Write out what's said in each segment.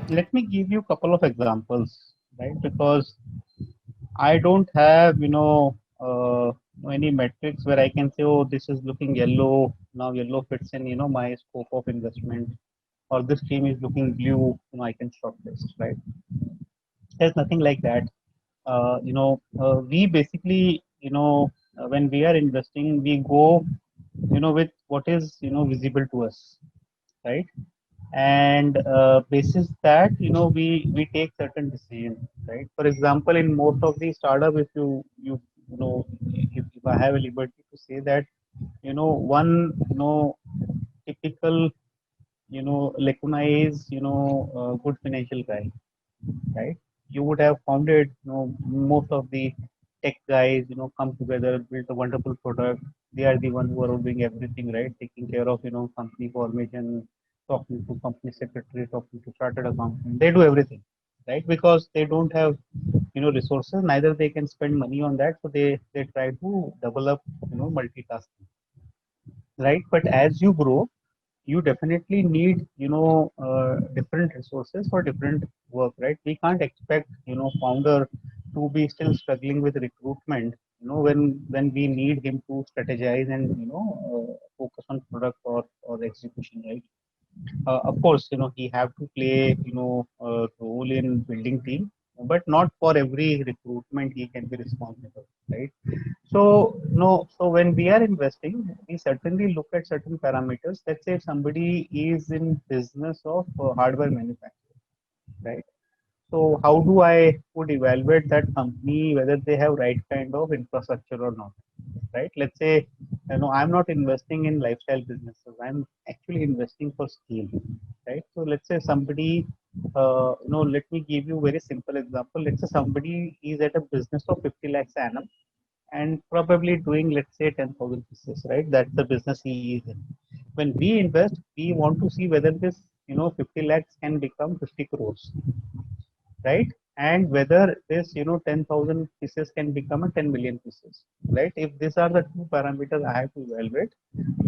Let me give you a couple of examples, right? Because I don't have, any metrics where I can say, oh, this is looking yellow. Now yellow fits in, my scope of investment, or this team is looking blue. I can shortlist, right? There's nothing like that. We basically, when we are investing, we go, with what is, visible to us, right? And basis that, we take certain decisions, right? For example, in most of the startup, if you know, if I have a liberty to say that, one, typical, lacuna is, good financial guy, right? You would have founded, most of the tech guys, come together, build a wonderful product. They are the ones who are doing everything, right? Taking care of, company formation, talking to company secretary, talking to chartered accountant. They do everything, right? Because they don't have, resources, neither they can spend money on that. So they try to double up, multitasking, right? But as you grow, you definitely need different resources for different work, right? We can't expect founder to be still struggling with recruitment, when we need him to strategize and focus on product or execution, right? Of course, he have to play a role in building team, but not for every recruitment he can be responsible, right? So no, so when we are investing, we certainly look at certain parameters. Let's say if somebody is in business of hardware manufacturing, right? So how do I would evaluate that company whether they have right kind of infrastructure or not, right? Let's say, I'm not investing in lifestyle businesses. I'm actually investing for scale, right? So let's say somebody, let me give you a very simple example. Let's say somebody is at a business of 50 lakhs annum and probably doing, let's say, 10,000 pieces, right? That's the business he is in. When we invest, we want to see whether this, 50 lakhs can become 50 crores, right? And whether this, 10,000 pieces can become a 10 million pieces, right? If these are the two parameters I have to evaluate,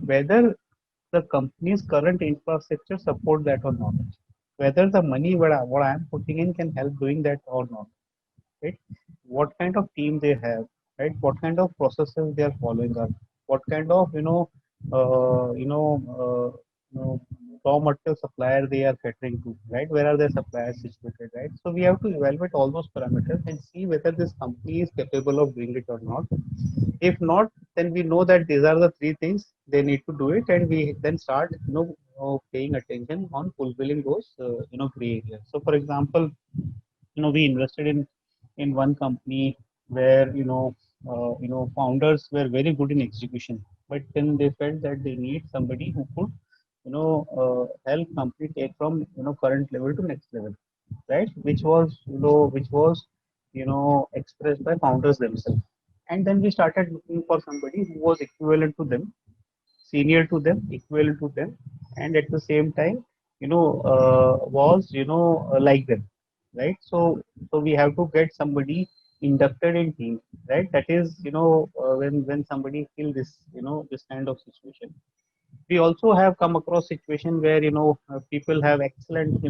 whether the company's current infrastructure support that or not, whether the money what I am putting in can help doing that or not, right? What kind of team they have, right? What kind of processes they are following up, what kind of uh, you know uh, you know raw material supplier they are catering to, right? Where are their suppliers situated, right? So we have to evaluate all those parameters and see whether this company is capable of doing it or not. If not, then we know that these are the three things they need to do it, and we then start paying attention on fulfilling those gray areas. So for example, we invested in one company where founders were very good in execution, but then they felt that they need somebody who could help company take from current level to next level, right? Which was expressed by founders themselves. And then we started looking for somebody who was equivalent to them, senior to them, equivalent to them, and at the same time, was like them, right? So we have to get somebody inducted in team, right? That is, when somebody feel this, this kind of situation. We also have come across situation where people have excellent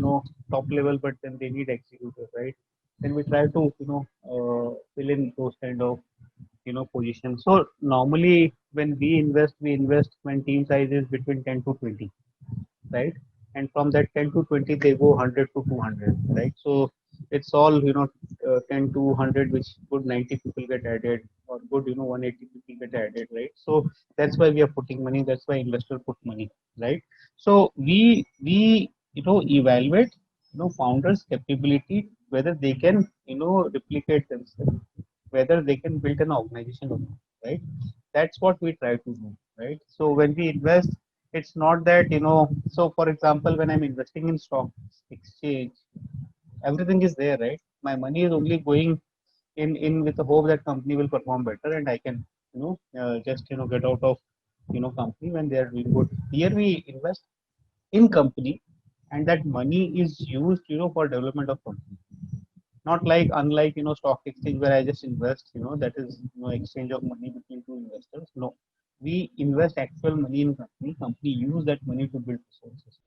top level, but then they need executors, right? Then we try to fill in those kind of positions. So normally when we invest when team size is between 10 to 20, right? And from that 10 to 20 they go 100 to 200, right? So it's all 10 to 100, which good 90 people get added, or good 180 people get added, right? So that's why we are putting money, that's why investor put money, right? So we evaluate founders capability, whether they can replicate themselves, whether they can build an organization or not, right? That's what we try to do, right? So when we invest, it's not that so for example, when I'm investing in stock exchange, everything is there, right? My money is only going in with the hope that company will perform better, and I can just get out of company when they are doing good. Here we invest in company, and that money is used for development of company, not like unlike stock exchange where I just invest, that is exchange of money between two investors. No, we invest actual money in company, company use that money to build resources.